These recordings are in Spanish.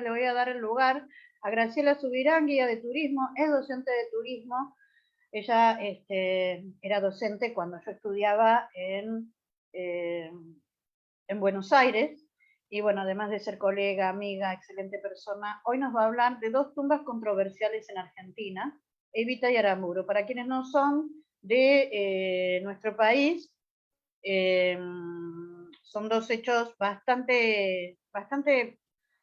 le voy a dar el lugar a Graciela Subirán, guía de turismo, es docente de turismo. Ella era docente cuando yo estudiaba en Buenos Aires, y bueno, además de ser colega, amiga, excelente persona, hoy nos va a hablar de dos tumbas controversiales en Argentina, Evita y Aramburu. Para quienes no son de nuestro país, son dos hechos bastante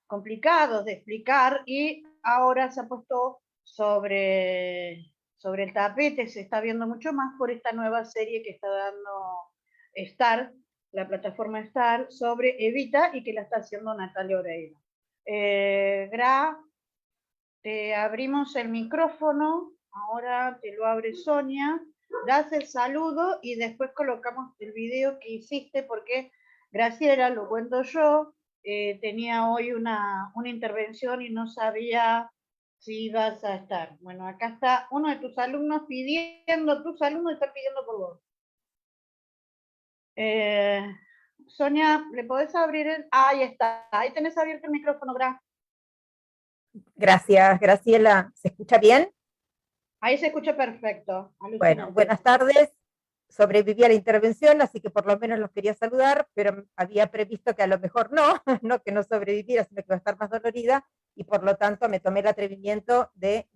complicados de explicar, y ahora se ha puesto sobre el tapete, se está viendo mucho más por esta nueva serie que está dando Star, la plataforma Star, sobre Evita, y que la está haciendo Natalia Oreiro. Gra, te abrimos el micrófono, ahora te lo abre Sonia, das el saludo y después colocamos el video que hiciste, porque Graciela, lo cuento yo, tenía hoy una intervención y no sabía si ibas a estar. Bueno, acá está uno de tus alumnos pidiendo, tus alumnos están pidiendo por vos. Sonia, ¿le podés abrir el...? Ahí está, ahí tenés abierto el micrófono, Gra. Gracias, Graciela. ¿Se escucha bien? Ahí se escucha perfecto. Bueno, buenas tardes. Sobreviví a la intervención, así que por lo menos los quería saludar, pero había previsto que a lo mejor no, no que no sobreviviera, sino que iba a estar más dolorida, y por lo tanto me tomé el atrevimiento de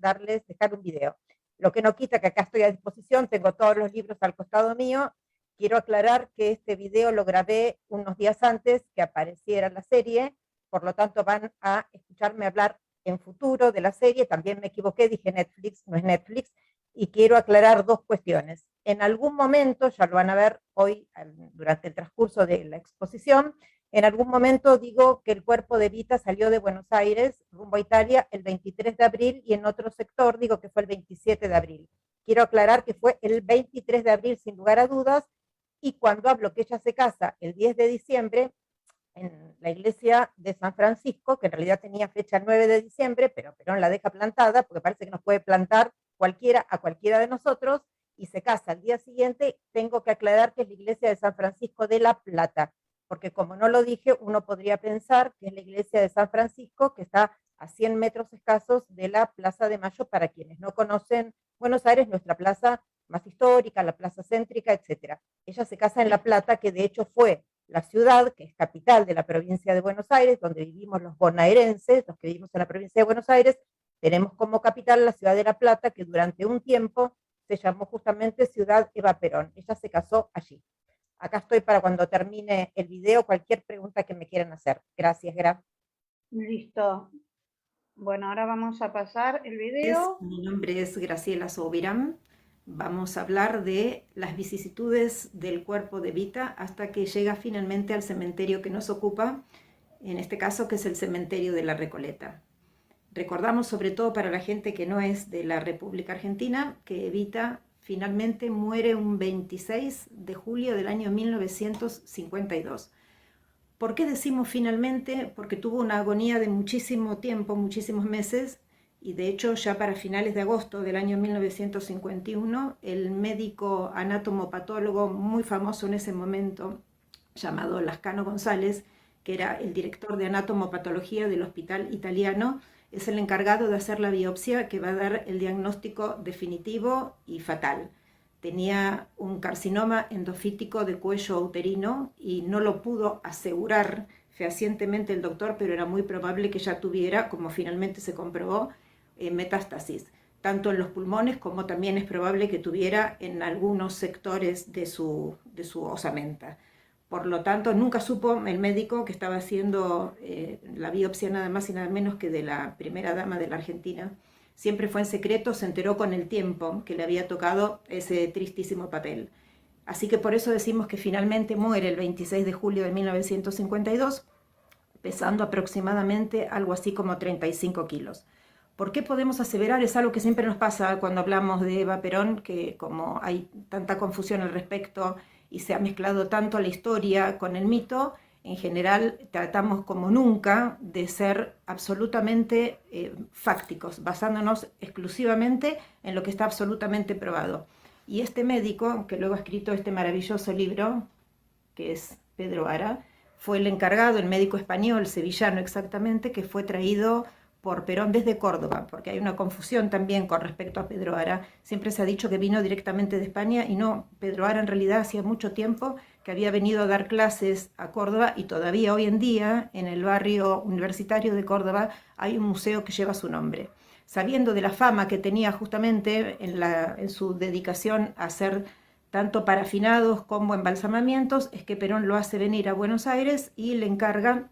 dejar un video. Lo que no quita que acá estoy a disposición, tengo todos los libros al costado mío. Quiero aclarar que este video lo grabé unos días antes que apareciera la serie, por lo tanto van a escucharme hablar en futuro de la serie. También me equivoqué, dije Netflix, no es Netflix, y quiero aclarar dos cuestiones. En algún momento, ya lo van a ver hoy durante el transcurso de la exposición, en algún momento digo que el cuerpo de Evita salió de Buenos Aires rumbo a Italia el 23 de abril, y en otro sector digo que fue el 27 de abril. Quiero aclarar que fue el 23 de abril sin lugar a dudas, y cuando hablo que ella se casa el 10 de diciembre, en la iglesia de San Francisco, que en realidad tenía fecha el 9 de diciembre, pero Perón la deja plantada, porque parece que nos puede plantar cualquiera a cualquiera de nosotros, y se casa al día siguiente. Tengo que aclarar que es la iglesia de San Francisco de La Plata, porque como no lo dije, uno podría pensar que es la iglesia de San Francisco, que está a 100 metros escasos de la Plaza de Mayo, para quienes no conocen Buenos Aires, nuestra plaza más histórica, la plaza céntrica, etc. Ella se casa en La Plata, que de hecho fue la ciudad, que es capital de la provincia de Buenos Aires, donde vivimos los bonaerenses, los que vivimos en la provincia de Buenos Aires. Tenemos como capital la ciudad de La Plata, que durante un tiempo se llamó justamente Ciudad Eva Perón. Ella se casó allí. Acá estoy para cuando termine el video, cualquier pregunta que me quieran hacer. Gracias, Gra. Listo. Bueno, ahora vamos a pasar el video. Mi nombre es Graciela Subirán. Vamos a hablar de las vicisitudes del cuerpo de Evita hasta que llega finalmente al cementerio que nos ocupa, en este caso que es el cementerio de La Recoleta. Recordamos, sobre todo para la gente que no es de la República Argentina, que Evita finalmente muere un 26 de julio del año 1952. ¿Por qué decimos finalmente? Porque tuvo una agonía de muchísimo tiempo, muchísimos meses, y de hecho ya para finales de agosto del año 1951, el médico anatómo-patólogo muy famoso en ese momento, llamado Lascano González, que era el director de anatomopatología del Hospital Italiano, es el encargado de hacer la biopsia que va a dar el diagnóstico definitivo y fatal. Tenía un carcinoma endofítico de cuello uterino y no lo pudo asegurar fehacientemente el doctor, pero era muy probable que ya tuviera, como finalmente se comprobó, metástasis, tanto en los pulmones como también es probable que tuviera en algunos sectores de su osamenta. Por lo tanto, nunca supo el médico que estaba haciendo la biopsia nada más y nada menos que de la primera dama de la Argentina. Siempre fue en secreto, se enteró con el tiempo que le había tocado ese tristísimo papel. Así que por eso decimos que finalmente muere el 26 de julio de 1952, pesando aproximadamente algo así como 35 kilos. ¿Por qué podemos aseverar? Es algo que siempre nos pasa cuando hablamos de Eva Perón, que como hay tanta confusión al respecto y se ha mezclado tanto la historia con el mito, en general tratamos como nunca de ser absolutamente fácticos, basándonos exclusivamente en lo que está absolutamente probado. Y este médico, que luego ha escrito este maravilloso libro, que es Pedro Ara, fue el encargado, el médico español, sevillano exactamente, que fue traído por Perón desde Córdoba, porque hay una confusión también con respecto a Pedro Ara. Siempre se ha dicho que vino directamente de España y no, Pedro Ara en realidad hacía mucho tiempo que había venido a dar clases a Córdoba y todavía hoy en día en el barrio universitario de Córdoba hay un museo que lleva su nombre. Sabiendo de la fama que tenía justamente en su dedicación a hacer tanto parafinados como embalsamamientos, es que Perón lo hace venir a Buenos Aires y le encarga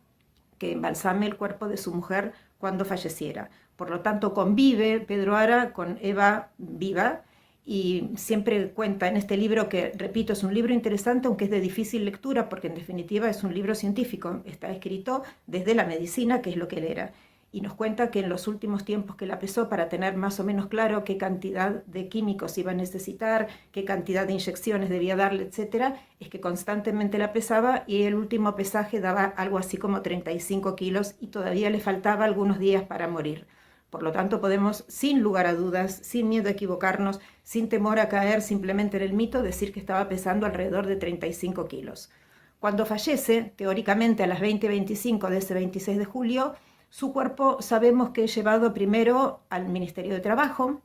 que embalsame el cuerpo de su mujer cuando falleciera. Por lo tanto, convive Pedro Ara con Eva viva y siempre cuenta en este libro, que repito, es un libro interesante, aunque es de difícil lectura, porque en definitiva es un libro científico, está escrito desde la medicina, que es lo que él era. Y nos cuenta que en los últimos tiempos que la pesó, para tener más o menos claro qué cantidad de químicos iba a necesitar, qué cantidad de inyecciones debía darle, etcétera, es que constantemente la pesaba y el último pesaje daba algo así como 35 kilos y todavía le faltaba algunos días para morir. Por lo tanto, podemos, sin lugar a dudas, sin miedo a equivocarnos, sin temor a caer simplemente en el mito, decir que estaba pesando alrededor de 35 kilos. Cuando fallece, teóricamente a las 20:25 de ese 26 de julio, su cuerpo sabemos que es llevado primero al Ministerio de Trabajo.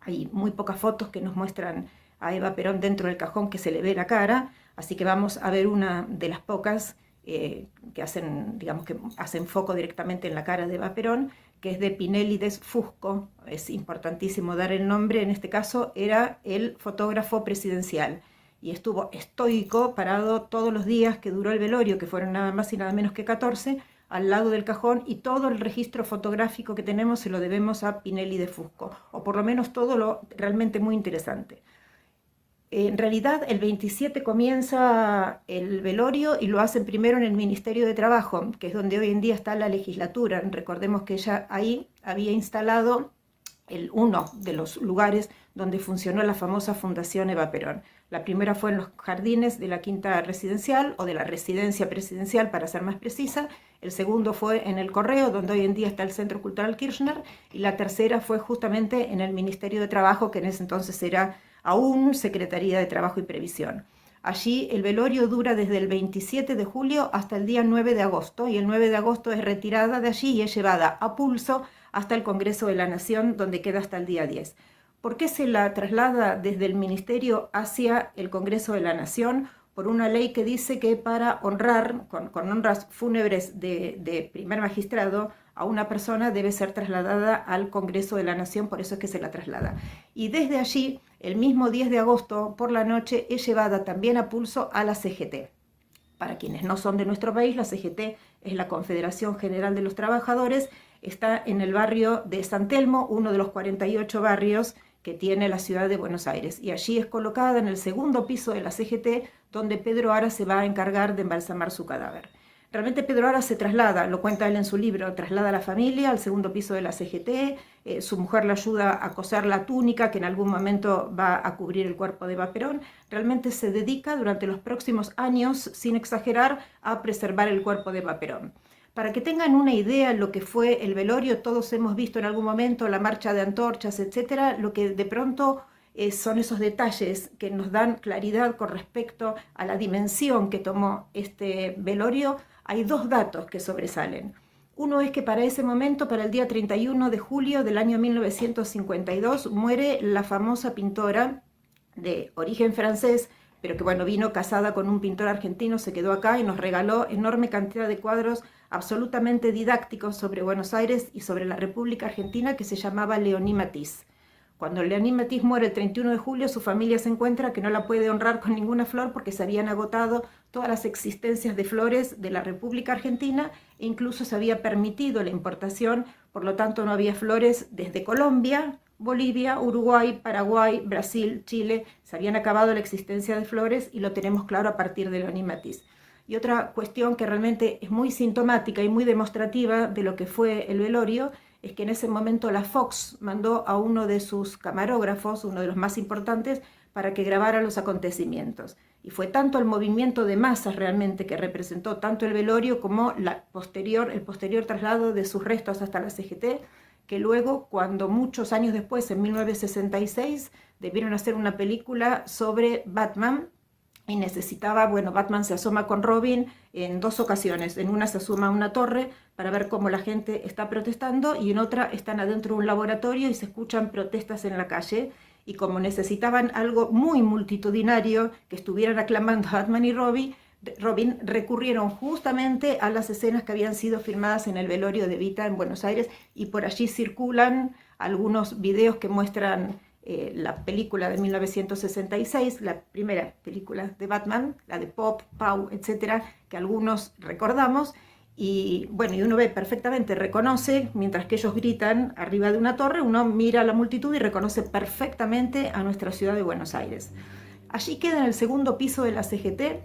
Hay muy pocas fotos que nos muestran a Eva Perón dentro del cajón que se le ve la cara, así que vamos a ver una de las pocas que hacen, digamos, que hacen foco directamente en la cara de Eva Perón, que es de Pinelides Fusco. Es importantísimo dar el nombre, en este caso era el fotógrafo presidencial, y estuvo estoico, parado todos los días que duró el velorio, que fueron nada más y nada menos que 14, al lado del cajón, y todo el registro fotográfico que tenemos se lo debemos a Pinelides Fusco, o por lo menos todo lo realmente muy interesante. En realidad el 27 comienza el velorio y lo hacen primero en el Ministerio de Trabajo, que es donde hoy en día está la legislatura. Recordemos que ella ahí había instalado uno de los lugares donde funcionó la famosa Fundación Eva Perón. La primera fue en los jardines de la Quinta Residencial, o de la Residencia Presidencial para ser más precisa. El segundo fue en el Correo, donde hoy en día está el Centro Cultural Kirchner, y la tercera fue justamente en el Ministerio de Trabajo, que en ese entonces era aún Secretaría de Trabajo y Previsión. Allí el velorio dura desde el 27 de julio hasta el día 9 de agosto, y el 9 de agosto es retirada de allí y es llevada a pulso hasta el Congreso de la Nación, donde queda hasta el día 10. ¿Por qué se la traslada desde el Ministerio hacia el Congreso de la Nación? Por una ley que dice que para honrar, con honras fúnebres de primer magistrado, a una persona debe ser trasladada al Congreso de la Nación, por eso es que se la traslada. Y desde allí, el mismo 10 de agosto por la noche, es llevada también a pulso a la CGT. Para quienes no son de nuestro país, la CGT es la Confederación General de los Trabajadores, está en el barrio de San Telmo, uno de los 48 barrios que tiene la ciudad de Buenos Aires, y allí es colocada en el segundo piso de la CGT, donde Pedro Ara se va a encargar de embalsamar su cadáver. Realmente Pedro Ara se traslada, lo cuenta él en su libro, traslada a la familia al segundo piso de la CGT, su mujer le ayuda a coser la túnica que en algún momento va a cubrir el cuerpo de Eva Perón. Realmente se dedica durante los próximos años, sin exagerar, a preservar el cuerpo de Eva Perón. Para que tengan una idea de lo que fue el velorio, todos hemos visto en algún momento la marcha de antorchas, etcétera, lo que de pronto son esos detalles que nos dan claridad con respecto a la dimensión que tomó este velorio. Hay dos datos que sobresalen. Uno es que para ese momento, para el día 31 de julio del año 1952, muere la famosa pintora de origen francés, pero que bueno, vino casada con un pintor argentino, se quedó acá y nos regaló enorme cantidad de cuadros absolutamente didácticos sobre Buenos Aires y sobre la República Argentina, que se llamaba Leonie Matisse. Cuando Leonie Matisse muere el 31 de julio, su familia se encuentra que no la puede honrar con ninguna flor porque se habían agotado todas las existencias de flores de la República Argentina e incluso se había permitido la importación, por lo tanto no había flores desde Colombia, Bolivia, Uruguay, Paraguay, Brasil, Chile. Se habían acabado la existencia de flores y lo tenemos claro a partir de Leonie Matisse. Y otra cuestión que realmente es muy sintomática y muy demostrativa de lo que fue el velorio es que en ese momento la Fox mandó a uno de sus camarógrafos, uno de los más importantes, para que grabara los acontecimientos. Y fue tanto el movimiento de masas realmente que representó tanto el velorio como el posterior traslado de sus restos hasta la CGT, que luego, cuando muchos años después, en 1966, debieron hacer una película sobre Batman, y necesitaba, bueno, Batman se asoma con Robin en 2 ocasiones. En una se asoma a una torre para ver cómo la gente está protestando y en otra están adentro de un laboratorio y se escuchan protestas en la calle. Y como necesitaban algo muy multitudinario, que estuvieran aclamando a Batman y Robin, recurrieron justamente a las escenas que habían sido filmadas en el velorio de Evita en Buenos Aires, y por allí circulan algunos videos que muestran la película de 1966, la primera película de Batman, la de Pop, Pau, etcétera, que algunos recordamos. Y bueno, y uno ve perfectamente, reconoce, mientras que ellos gritan arriba de una torre, uno mira a la multitud y reconoce perfectamente a nuestra ciudad de Buenos Aires. Allí queda en el segundo piso de la CGT,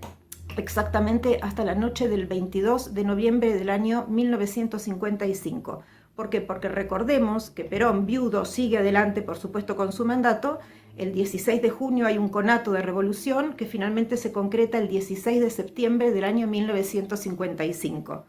exactamente hasta la noche del 22 de noviembre del año 1955. ¿Por qué? Porque recordemos que Perón, viudo, sigue adelante, por supuesto, con su mandato. El 16 de junio hay un conato de revolución que finalmente se concreta el 16 de septiembre del año 1955.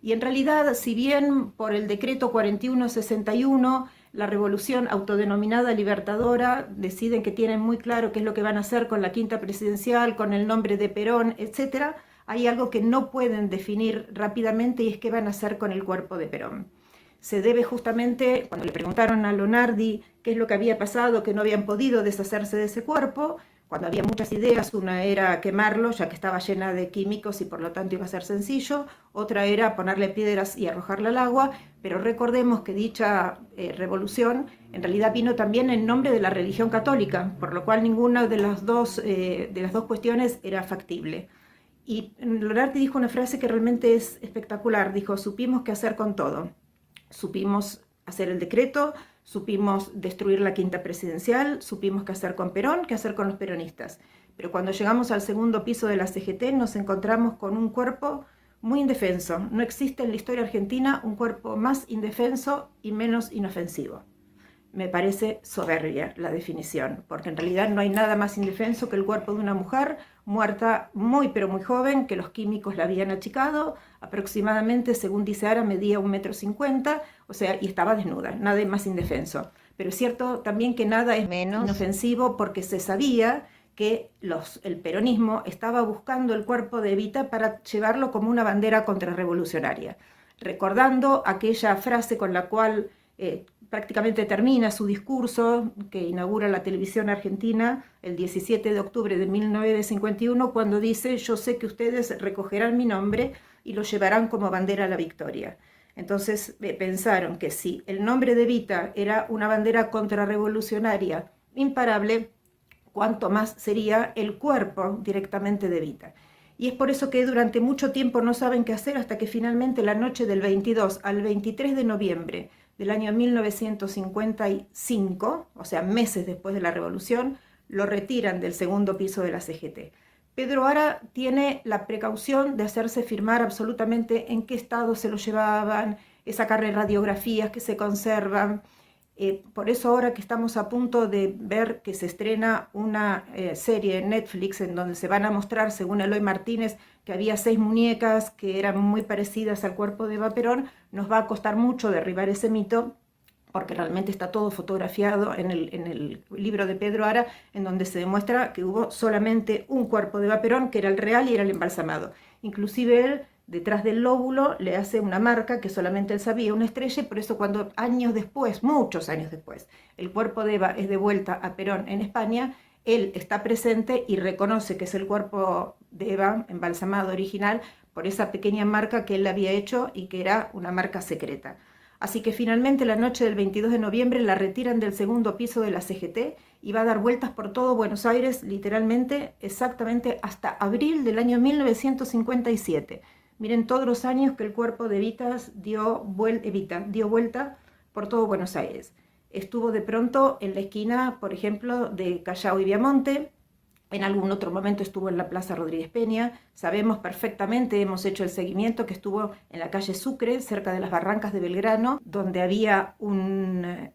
Y en realidad, si bien por el decreto 4161, la revolución autodenominada libertadora, deciden que tienen muy claro qué es lo que van a hacer con la quinta presidencial, con el nombre de Perón, etc., hay algo que no pueden definir rápidamente, y es qué van a hacer con el cuerpo de Perón. Se debe justamente, cuando le preguntaron a Lonardi qué es lo que había pasado, que no habían podido deshacerse de ese cuerpo, cuando había muchas ideas. Una era quemarlo, ya que estaba llena de químicos y por lo tanto iba a ser sencillo. Otra era ponerle piedras y arrojarla al agua. Pero recordemos que dicha revolución en realidad vino también en nombre de la religión católica, por lo cual ninguna de las dos cuestiones era factible. Y Lonardi dijo una frase que realmente es espectacular. Dijo: supimos qué hacer con todo. Supimos hacer el decreto, supimos destruir la quinta presidencial, supimos qué hacer con Perón, qué hacer con los peronistas. Pero cuando llegamos al segundo piso de la CGT nos encontramos con un cuerpo muy indefenso. No existe en la historia argentina un cuerpo más indefenso y menos inofensivo. Me parece soberbia la definición, porque en realidad no hay nada más indefenso que el cuerpo de una mujer muerta muy pero muy joven, que los químicos la habían achicado, aproximadamente, según dice Ara, medía 1,50 m, o sea, y estaba desnuda, nada más indefenso. Pero es cierto también que nada es menos inofensivo, porque se sabía que el peronismo estaba buscando el cuerpo de Evita para llevarlo como una bandera contrarrevolucionaria, recordando aquella frase con la cual prácticamente termina su discurso que inaugura la televisión argentina el 17 de octubre de 1951, cuando dice: yo sé que ustedes recogerán mi nombre y lo llevarán como bandera a la victoria. Entonces pensaron que si el nombre de Evita era una bandera contrarrevolucionaria imparable, cuánto más sería el cuerpo directamente de Evita. Y es por eso que durante mucho tiempo no saben qué hacer, hasta que finalmente la noche del 22 al 23 de noviembre del año 1955, o sea, meses después de la revolución, lo retiran del segundo piso de la CGT. Pedro Ara tiene la precaución de hacerse firmar absolutamente en qué estado se lo llevaban, sacarle radiografías que se conservan. Por eso ahora que estamos a punto de ver que se estrena una serie en Netflix en donde se van a mostrar, según Eloy Martínez, que había 6 muñecas que eran muy parecidas al cuerpo de Eva Perón, nos va a costar mucho derribar ese mito, porque realmente está todo fotografiado en el libro de Pedro Ara, en donde se demuestra que hubo solamente un cuerpo de Eva Perón, que era el real y era el embalsamado. Inclusive él, detrás del lóbulo, le hace una marca que solamente él sabía, una estrella, y por eso cuando años después, muchos años después, el cuerpo de Eva es devuelta a Perón en España, él está presente y reconoce que es el cuerpo de Eva embalsamado original por esa pequeña marca que él había hecho y que era una marca secreta. Así que finalmente la noche del 22 de noviembre la retiran del segundo piso de la CGT y va a dar vueltas por todo Buenos Aires, literalmente, exactamente hasta abril del año 1957. Miren todos los años que el cuerpo de Evita dio vuelta por todo Buenos Aires. Estuvo de pronto en la esquina, por ejemplo, de Callao y Viamonte. En algún otro momento estuvo en la Plaza Rodríguez Peña. Sabemos perfectamente, hemos hecho el seguimiento, que estuvo en la calle Sucre, cerca de las Barrancas de Belgrano, donde había una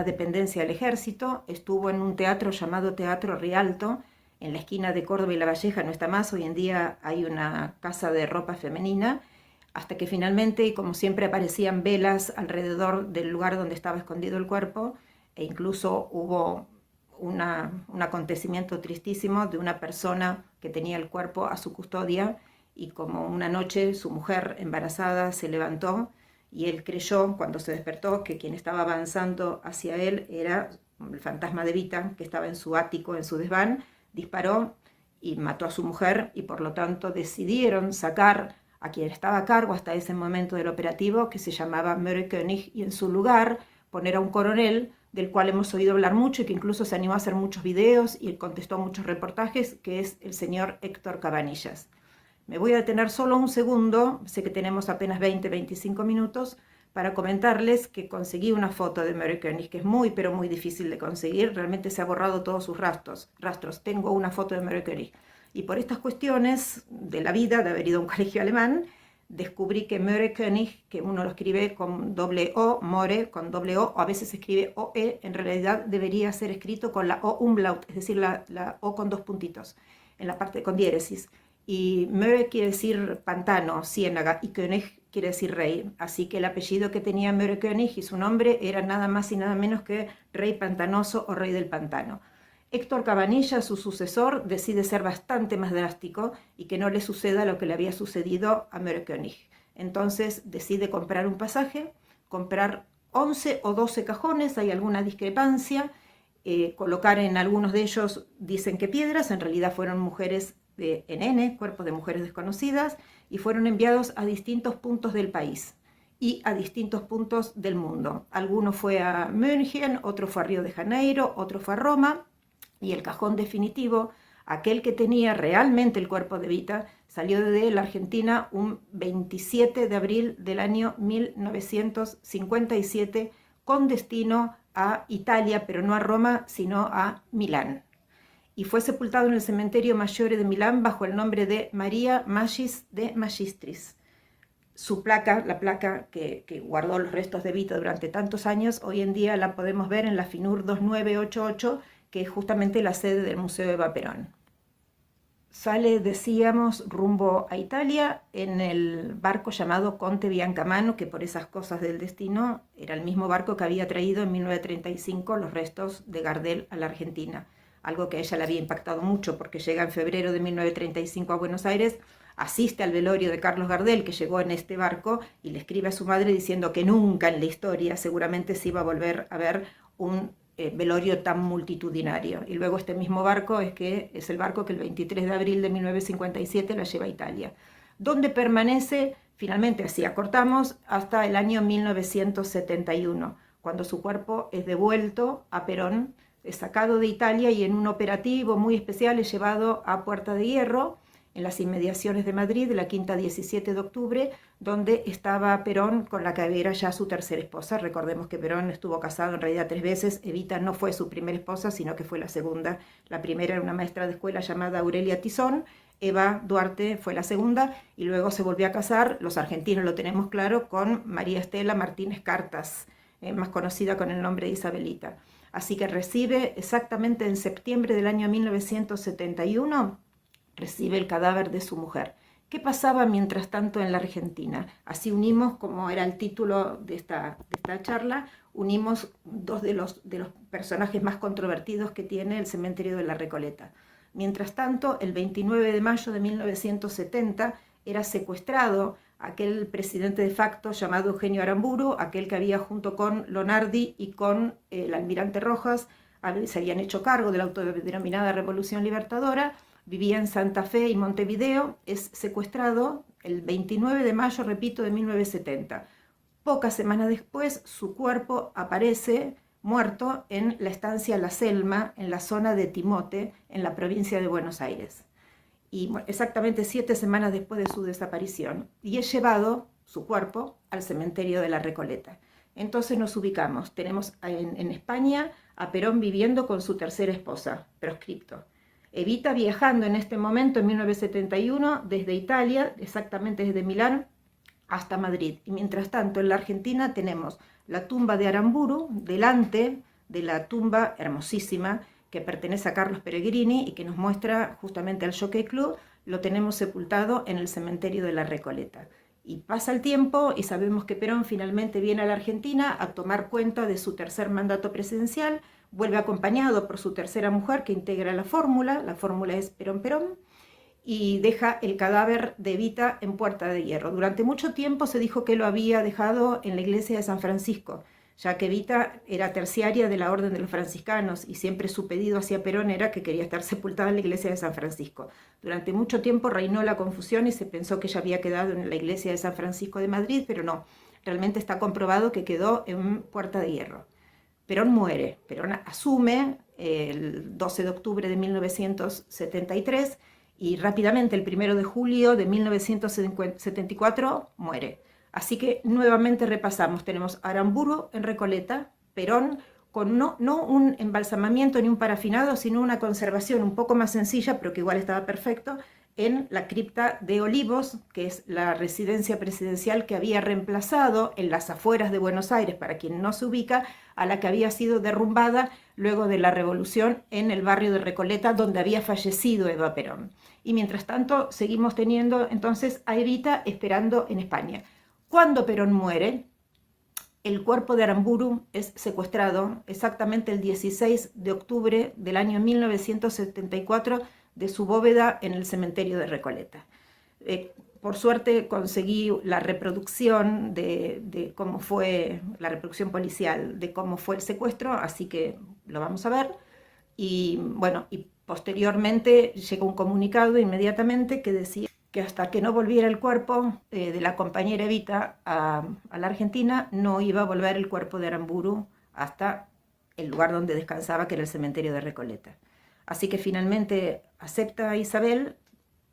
dependencia del ejército. Estuvo en un teatro llamado Teatro Rialto, en la esquina de Córdoba y La Valleja. No está más, hoy en día hay una casa de ropa femenina, hasta que finalmente, como siempre, aparecían velas alrededor del lugar donde estaba escondido el cuerpo, e incluso hubo un acontecimiento tristísimo de una persona que tenía el cuerpo a su custodia, y como una noche su mujer embarazada se levantó y él creyó, cuando se despertó, que quien estaba avanzando hacia él era el fantasma de Evita, que estaba en su ático, en su desván, disparó y mató a su mujer, y por lo tanto decidieron sacar a quien estaba a cargo hasta ese momento del operativo, que se llamaba Möhre König, y en su lugar poner a un coronel del cual hemos oído hablar mucho y que incluso se animó a hacer muchos videos y contestó a muchos reportajes, que es el señor Héctor Cabanillas. Me voy a detener solo un segundo, sé que tenemos apenas 20-25 minutos, para comentarles que conseguí una foto de Möhre König, que es muy, pero muy difícil de conseguir. Realmente se ha borrado todos sus rastros. Tengo una foto de Möhre König. Y por estas cuestiones de la vida, de haber ido a un colegio alemán, descubrí que Möhre König, que uno lo escribe con doble O, More con doble O a veces se escribe OE, en realidad debería ser escrito con la O umlaut, es decir, la O con dos puntitos, en la parte con diéresis. Y Möhre quiere decir pantano, ciénaga, y König quiere decir rey. Así que el apellido que tenía Möhre König y su nombre era nada más y nada menos que rey pantanoso o rey del pantano. Héctor Cabanillas, su sucesor, decide ser bastante más drástico y que no le suceda lo que le había sucedido a Möhre König. Entonces decide comprar un pasaje, comprar 11 o 12 cajones, hay alguna discrepancia, colocar en algunos de ellos, dicen que piedras, en realidad fueron mujeres de NN, cuerpos de mujeres desconocidas, y fueron enviados a distintos puntos del país y a distintos puntos del mundo. Alguno fue a München, otro fue a Río de Janeiro, otro fue a Roma, y el cajón definitivo, aquel que tenía realmente el cuerpo de Evita, salió de la Argentina un 27 de abril del año 1957 con destino a Italia, pero no a Roma, sino a Milán. Y fue sepultado en el cementerio Maggiore de Milán bajo el nombre de María Magis de Magistris. Su placa, la placa que guardó los restos de Evita durante tantos años, hoy en día la podemos ver en la FINUR 2988, que es justamente la sede del Museo Eva Perón. Sale, decíamos, rumbo a Italia en el barco llamado Conte Biancamano, que por esas cosas del destino era el mismo barco que había traído en 1935 los restos de Gardel a la Argentina. Algo que a ella le había impactado mucho, porque llega en febrero de 1935 a Buenos Aires, asiste al velorio de Carlos Gardel, que llegó en este barco, y le escribe a su madre diciendo que nunca en la historia seguramente se iba a volver a ver un velorio tan multitudinario. Y luego este mismo barco es el barco que el 23 de abril de 1957 la lleva a Italia, donde permanece, finalmente así acortamos, hasta el año 1971, cuando su cuerpo es devuelto a Perón, es sacado de Italia y en un operativo muy especial es llevado a Puerta de Hierro, en las inmediaciones de Madrid, la quinta 17 de octubre, donde estaba Perón con la que era ya su tercera esposa. Recordemos que Perón estuvo casado en realidad 3 veces. Evita no fue su primera esposa, sino que fue la segunda. La primera era una maestra de escuela llamada Aurelia Tizón. Eva Duarte fue la segunda, y luego se volvió a casar, los argentinos lo tenemos claro, con María Estela Martínez Cartas, más conocida con el nombre de Isabelita. Así que recibe exactamente en septiembre del año 1971, recibe el cadáver de su mujer. ¿Qué pasaba mientras tanto en la Argentina? Así unimos, como era el título de esta charla, unimos dos de los personajes más controvertidos que tiene el cementerio de la Recoleta. Mientras tanto, el 29 de mayo de 1970 era secuestrado aquel presidente de facto llamado Eugenio Aramburu, aquel que había junto con Lonardi y con el almirante Rojas, se habían hecho cargo de la autodenominada Revolución Libertadora, vivía en Santa Fe y Montevideo, es secuestrado el 29 de mayo, repito, de 1970. Pocas semanas después, su cuerpo aparece muerto en la estancia La Selma, en la zona de Timote, en la provincia de Buenos Aires. Y exactamente 7 semanas después de su desaparición, y es llevado su cuerpo al cementerio de la Recoleta. Entonces nos ubicamos, tenemos en España a Perón viviendo con su tercera esposa, proscripto. Evita viajando en este momento, en 1971, desde Italia, exactamente desde Milán, hasta Madrid. Y mientras tanto, en la Argentina tenemos la tumba de Aramburu, delante de la tumba hermosísima que pertenece a Carlos Peregrini y que nos muestra justamente al Jockey Club, lo tenemos sepultado en el cementerio de la Recoleta. Y pasa el tiempo y sabemos que Perón finalmente viene a la Argentina a tomar cuenta de su tercer mandato presidencial, vuelve acompañado por su tercera mujer que integra la fórmula es Perón-Perón, y deja el cadáver de Evita en Puerta de Hierro. Durante mucho tiempo se dijo que lo había dejado en la iglesia de San Francisco, ya que Evita era terciaria de la Orden de los Franciscanos y siempre su pedido hacia Perón era que quería estar sepultada en la iglesia de San Francisco. Durante mucho tiempo reinó la confusión y se pensó que ella había quedado en la iglesia de San Francisco de Madrid, pero no, realmente está comprobado que quedó en Puerta de Hierro. Perón muere, Perón asume el 12 de octubre de 1973 y rápidamente el 1 de julio de 1974 muere. Así que nuevamente repasamos, tenemos Aramburu en Recoleta, Perón, con no un embalsamamiento ni un parafinado, sino una conservación un poco más sencilla, pero que igual estaba perfecto, en la cripta de Olivos, que es la residencia presidencial que había reemplazado en las afueras de Buenos Aires, para quien no se ubica, a la que había sido derrumbada luego de la revolución en el barrio de Recoleta, donde había fallecido Eva Perón. Y mientras tanto seguimos teniendo entonces a Evita esperando en España. Cuando Perón muere, el cuerpo de Aramburu es secuestrado exactamente el 16 de octubre del año 1974 de su bóveda en el cementerio de Recoleta. Por suerte conseguí la reproducción de cómo fue, la reproducción policial de cómo fue el secuestro, así que lo vamos a ver. Y bueno, y posteriormente llegó un comunicado inmediatamente que decía que hasta que no volviera el cuerpo de la compañera Evita a la Argentina, no iba a volver el cuerpo de Aramburu hasta el lugar donde descansaba, que era el cementerio de Recoleta. Así que finalmente acepta a Isabel,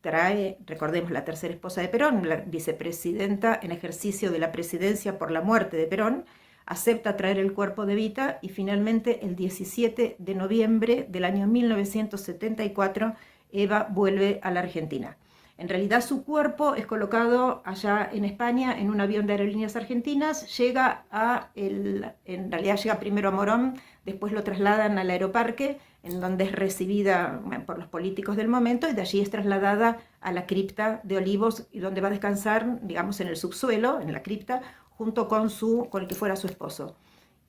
trae, recordemos, la tercera esposa de Perón, la vicepresidenta en ejercicio de la presidencia por la muerte de Perón, acepta traer el cuerpo de Evita y finalmente el 17 de noviembre del año 1974 Eva vuelve a la Argentina. En realidad su cuerpo es colocado allá en España en un avión de Aerolíneas Argentinas, en realidad llega primero a Morón, después lo trasladan al Aeroparque, en donde es recibida por los políticos del momento, y de allí es trasladada a la cripta de Olivos, y donde va a descansar, digamos, en el subsuelo, en la cripta, junto con el que fuera su esposo.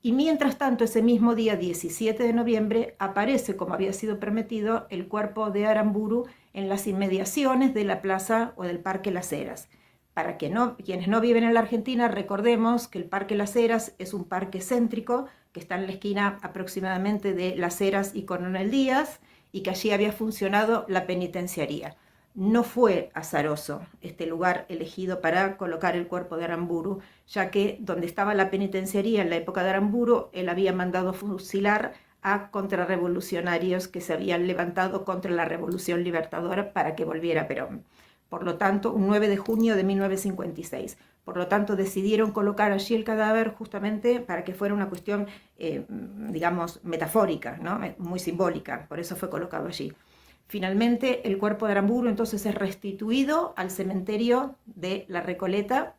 Y mientras tanto, ese mismo día 17 de noviembre, aparece, como había sido permitido, el cuerpo de Aramburu en las inmediaciones de la plaza o del Parque Las Heras. Para quienes no viven en la Argentina, recordemos que el Parque Las Heras es un parque céntrico que está en la esquina aproximadamente de Las Heras y Coronel Díaz, y que allí había funcionado la penitenciaría. No fue azaroso este lugar elegido para colocar el cuerpo de Aramburu, ya que donde estaba la penitenciaría en la época de Aramburu, él había mandado fusilar a contrarrevolucionarios que se habían levantado contra la Revolución Libertadora para que volviera Perón. Por lo tanto, un 9 de junio de 1956. Por lo tanto, decidieron colocar allí el cadáver justamente para que fuera una cuestión, digamos, metafórica, ¿no? Muy simbólica. Por eso fue colocado allí. Finalmente, el cuerpo de Aramburu entonces es restituido al cementerio de la Recoleta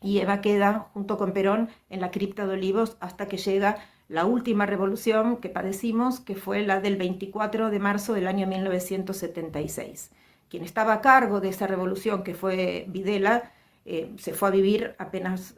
y Eva queda junto con Perón en la cripta de Olivos hasta que llega la última revolución que padecimos, que fue la del 24 de marzo del año 1976. Quien estaba a cargo de esa revolución, que fue Videla, se fue a vivir apenas,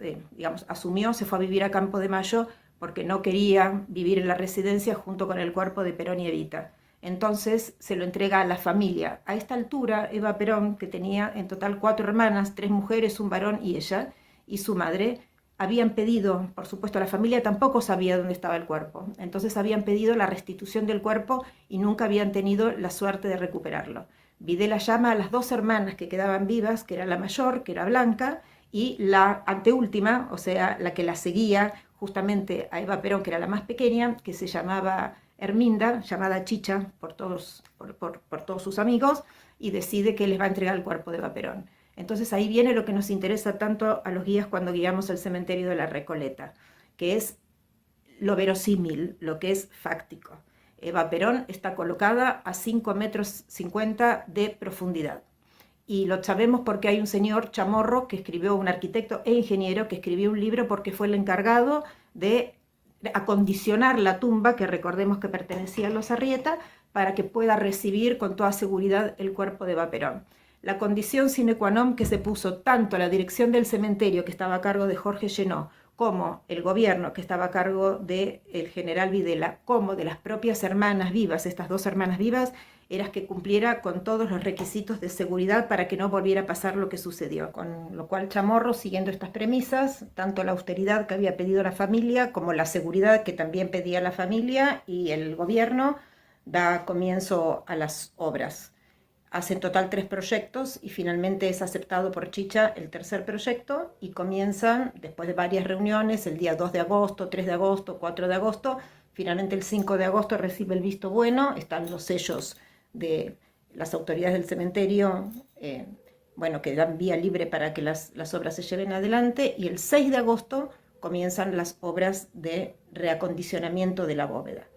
asumió, se fue a vivir a Campo de Mayo porque no quería vivir en la residencia junto con el cuerpo de Perón y Evita. Entonces se lo entrega a la familia. A esta altura, Eva Perón, que tenía en total 4 hermanas, 3 mujeres, un varón y ella, y su madre, habían pedido, por supuesto la familia tampoco sabía dónde estaba el cuerpo, entonces habían pedido la restitución del cuerpo y nunca habían tenido la suerte de recuperarlo. Videla llama a las 2 hermanas que quedaban vivas, que era la mayor, que era Blanca, y la anteúltima, o sea, la que la seguía justamente a Eva Perón, que era la más pequeña, que se llamaba Herminda, llamada Chicha por todos sus amigos, y decide que les va a entregar el cuerpo de Eva Perón. Entonces ahí viene lo que nos interesa tanto a los guías cuando guiamos el cementerio de la Recoleta, que es lo verosímil, lo que es fáctico. Eva Perón está colocada a 5,50 metros de profundidad. Y lo sabemos porque hay un señor Chamorro, que escribió, un arquitecto e ingeniero, que escribió un libro porque fue el encargado de acondicionar la tumba, que recordemos que pertenecía a los Arrieta, para que pueda recibir con toda seguridad el cuerpo de Eva Perón. la condición sine qua non que se puso tanto la dirección del cementerio, que estaba a cargo de Jorge Llenó, como el gobierno, que estaba a cargo del general Videla, como de las propias hermanas vivas, estas dos hermanas vivas, era que cumpliera con todos los requisitos de seguridad para que no volviera a pasar lo que sucedió. Con lo cual Chamorro, siguiendo estas premisas, tanto la austeridad que había pedido la familia, como la seguridad que también pedía la familia y el gobierno, da comienzo a las obras. Hace en total 3 proyectos y finalmente es aceptado por Chicha el tercer proyecto y comienzan, después de varias reuniones, el día 2 de agosto, 3 de agosto, 4 de agosto, finalmente el 5 de agosto recibe el visto bueno, están los sellos de las autoridades del cementerio, bueno, que dan vía libre para que las obras se lleven adelante, y el 6 de agosto comienzan las obras de reacondicionamiento de la bóveda.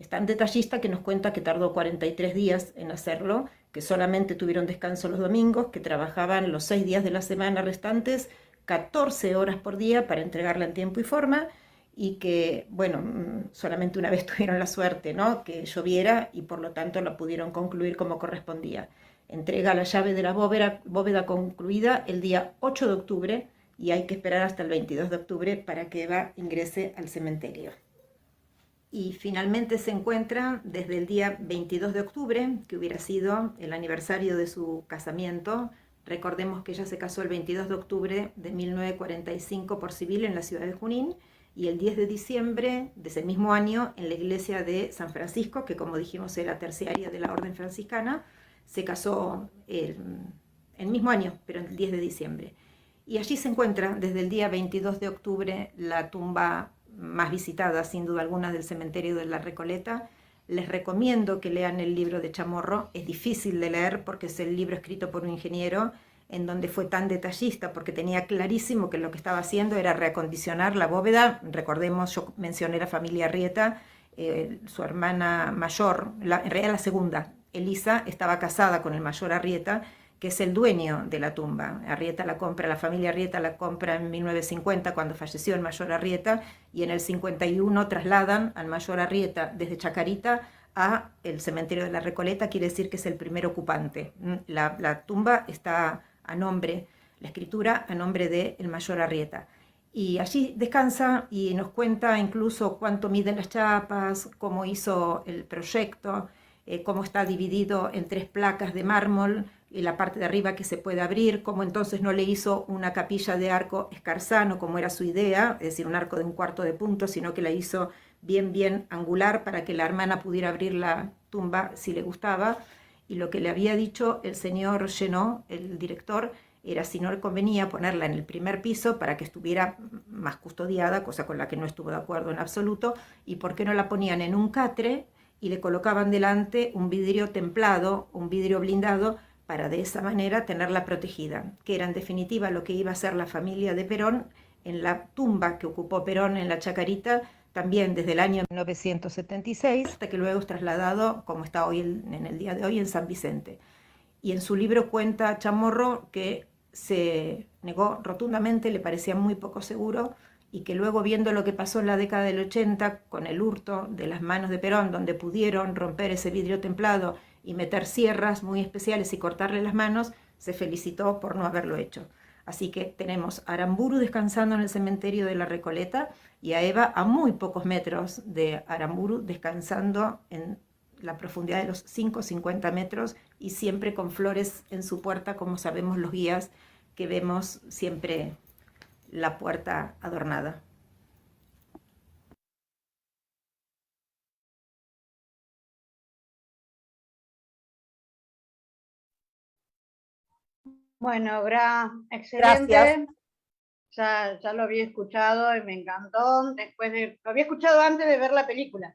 Es tan detallista que nos cuenta que tardó 43 días en hacerlo, que solamente tuvieron descanso los domingos, que trabajaban los 6 días de la semana restantes, 14 horas por día para entregarla en tiempo y forma, y que, bueno, solamente una vez tuvieron la suerte, ¿no?, que lloviera y por lo tanto lo pudieron concluir como correspondía. Entrega la llave de la bóveda concluida el día 8 de octubre y hay que esperar hasta el 22 de octubre para que Eva ingrese al cementerio. Y finalmente se encuentra desde el día 22 de octubre, que hubiera sido el aniversario de su casamiento. Recordemos que ella se casó el 22 de octubre de 1945 por civil en la ciudad de Junín, y el 10 de diciembre de ese mismo año en la iglesia de San Francisco, que como dijimos era terciaria de la orden franciscana, se casó el mismo año, pero el 10 de diciembre. Y allí se encuentra desde el día 22 de octubre la tumba más visitada, sin duda alguna, del cementerio de la Recoleta. Les recomiendo que lean el libro de Chamorro. Es difícil de leer porque es el libro escrito por un ingeniero, en donde fue tan detallista porque tenía clarísimo que lo que estaba haciendo era reacondicionar la bóveda. Recordemos, yo mencioné la familia Arrieta, su hermana mayor, en realidad la segunda, Elisa, estaba casada con el mayor Arrieta, que es el dueño de la tumba. Arrieta la compra, la familia Arrieta la compra en 1950 cuando falleció el mayor Arrieta, y en el 51 trasladan al mayor Arrieta desde Chacarita a el cementerio de la Recoleta, quiere decir que es el primer ocupante. La tumba está a nombre, la escritura a nombre del mayor Arrieta. Y allí descansa y nos cuenta incluso cuánto miden las chapas, cómo hizo el proyecto, cómo está dividido en 3 placas de mármol, y la parte de arriba que se puede abrir, cómo entonces no le hizo una capilla de arco escarzano como era su idea, es decir, un arco de 1/4 de punto, sino que la hizo bien angular para que la hermana pudiera abrir la tumba si le gustaba. Y lo que le había dicho el señor Llenó, el director, era si no le convenía ponerla en el primer piso para que estuviera más custodiada, cosa con la que no estuvo de acuerdo en absoluto, y por qué no la ponían en un catre y le colocaban delante un vidrio templado, un vidrio blindado, para de esa manera tenerla protegida, que era en definitiva lo que iba a hacer la familia de Perón en la tumba que ocupó Perón en la Chacarita, también desde el año 1976, hasta que luego es trasladado, como está hoy en el día de hoy, en San Vicente. Y en su libro cuenta Chamorro que se negó rotundamente, le parecía muy poco seguro, y que luego, viendo lo que pasó en la década del 80 con el hurto de las manos de Perón, donde pudieron romper ese vidrio templado y meter sierras muy especiales y cortarle las manos, se felicitó por no haberlo hecho. Así que tenemos a Aramburu descansando en el cementerio de la Recoleta y a Eva a muy pocos metros de Aramburu descansando en la profundidad de los 50 metros y siempre con flores en su puerta, como sabemos los guías que vemos siempre la puerta adornada. Bueno, excelente. Gracias. Ya lo había escuchado y me encantó. Lo había escuchado antes de ver la película.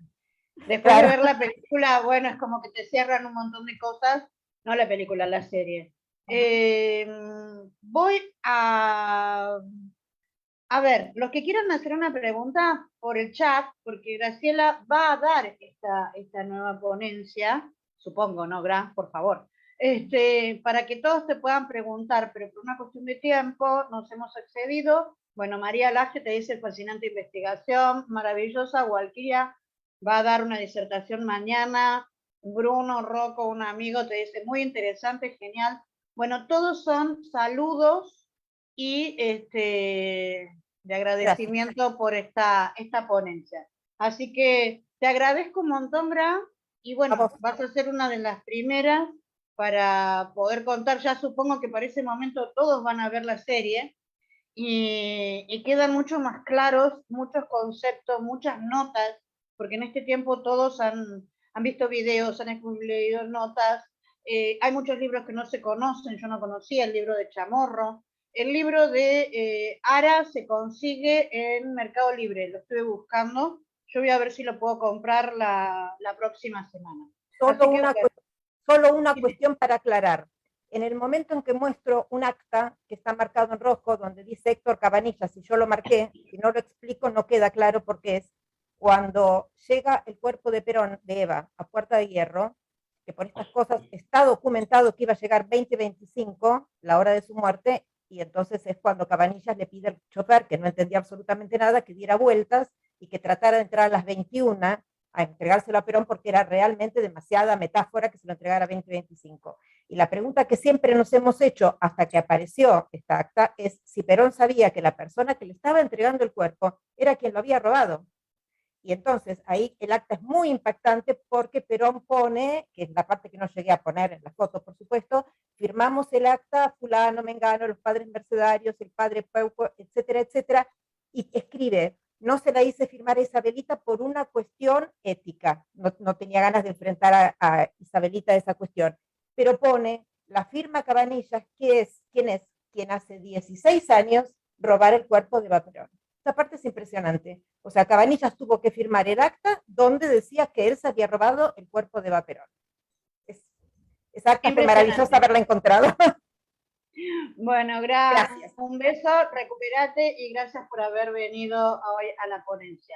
Después de ver la película, bueno, es como que te cierran un montón de cosas, no la película, la serie. Voy a ver, los que quieran hacer una pregunta por el chat, porque Graciela va a dar esta nueva ponencia, supongo, ¿no, Gra? Por favor. Para que todos te puedan preguntar, pero por una cuestión de tiempo nos hemos excedido. Bueno, María Laje te dice fascinante investigación, maravillosa. Walquilla va a dar una disertación mañana. Bruno Rocco, un amigo, te dice muy interesante, genial. Bueno, todos son saludos y de agradecimiento por esta ponencia. Así que te agradezco un montón, Bra, y bueno, vas a ser una de las primeras para poder contar, ya supongo que para ese momento todos van a ver la serie, y quedan mucho más claros muchos conceptos, muchas notas, porque en este tiempo todos han visto videos, han leído notas, hay muchos libros que no se conocen, yo no conocía el libro de Chamorro, el libro de Ara se consigue en Mercado Libre, lo estuve buscando, yo voy a ver si lo puedo comprar la próxima semana. Solo una cuestión para aclarar. En el momento en que muestro un acta que está marcado en rojo, donde dice Héctor Cabanillas, si yo lo marqué, si no lo explico no queda claro por qué es, cuando llega el cuerpo de Perón, de Eva, a Puerta de Hierro, que por estas cosas está documentado que iba a llegar 20:25, la hora de su muerte, y entonces es cuando Cabanillas le pide al chofer, que no entendía absolutamente nada, que diera vueltas y que tratara de entrar a las 21 a entregárselo a Perón, porque era realmente demasiada metáfora que se lo entregara a 20:25. Y la pregunta que siempre nos hemos hecho hasta que apareció esta acta es si Perón sabía que la persona que le estaba entregando el cuerpo era quien lo había robado. Y entonces ahí el acta es muy impactante porque Perón pone, que es la parte que no llegué a poner en la foto, por supuesto, firmamos el acta, fulano, mengano, los padres mercedarios, el padre Peuco, etcétera, etcétera, y escribe, no se la hice firmar a Isabelita por una cuestión ética, no tenía ganas de enfrentar a Isabelita a esa cuestión, pero pone la firma Cabanillas, quien hace 16 años robara el cuerpo de Eva Perón. Esta parte es impresionante. O sea, Cabanillas tuvo que firmar el acta donde decía que él se había robado el cuerpo de Eva Perón. Esa acta fue maravillosa haberla encontrado. Bueno, gracias. Un beso, recupérate y gracias por haber venido hoy a la ponencia.